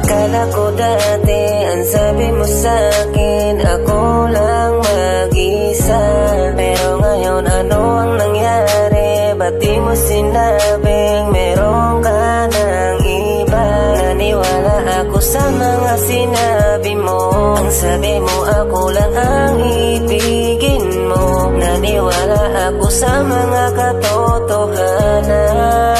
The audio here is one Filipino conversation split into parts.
Akala ko dati, ang sabi mo sa'kin, ako lang mag-isa. Pero ngayon ano ang nangyari? Ba't di mo sinabing meron ka ng iba? Naniwala ako sa mga sinabi mo. Ang sabi mo ako lang ang ibigin mo. Naniwala ako sa mga katotohanan.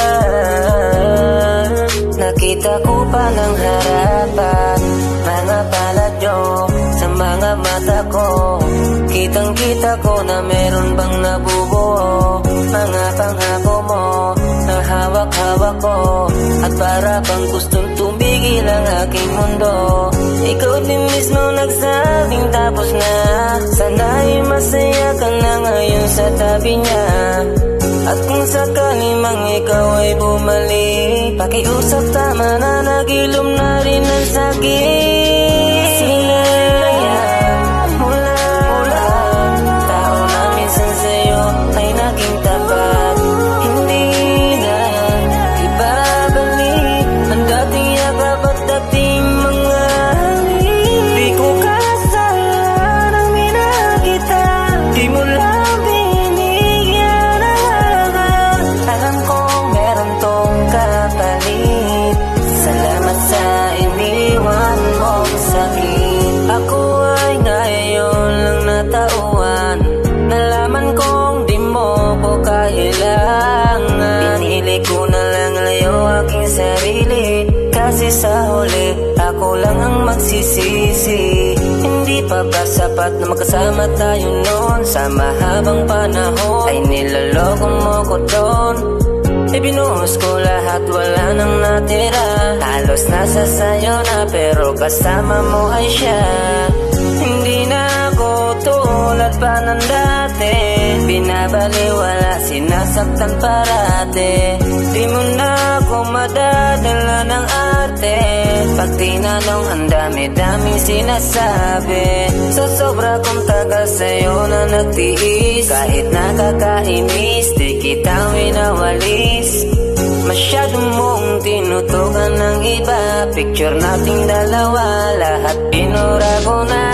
Nakita ko pa ng harapan, mga paladyo sa mga mata ko. Kitang-kita ko na meron bang nabubuo. Mga pangako mo na hawak-hawak ko, at para bang gustong tumigil ang aking mundo. Ikaw din mismo nagsabing tapos na. Sana'y masaya ka na ngayon sa tabi niya. At kung sakali mang ikaw ay bumalik, pakiusap tama na, nagilom na rin ang sakit. Sinayang mula tao na minsan sa'yo ay naging tapat. Hindi na ibabalik ang dating yakap at dating mga halik. Di ko kasalanan ang minakita, di mo lang binigyan ng alam kong meron tong kapalit. Salamat sa iniwan mong sakit. Ako ay ngayon lang natauhan, nalaman kong di mo ko kailangan. Pinili ko na lang layo aking sarili, kasi sa huli ako lang ang magsisisi. Hindi pa ba sapat na magkasama tayo noon? Sa mahabang panahon ay niloloko mo ko doon. Ibinuhos ko lahat, wala nang natira. Halos nasa sayo na, pero kasama mo ay siya. Hindi na ako tulad pa ng dati, binabaliwala, sinasaktan parate. Di mo na ako madadala ng arte. Pag tinanong, ang dami-daming sinasabi. Sa sobra kong tagal sa'yo na nagtiis, kahit nakakainis, di kita winawalis. Masyado mong tinutukan ng iba, picture nating dalawa, lahat pinura ko na.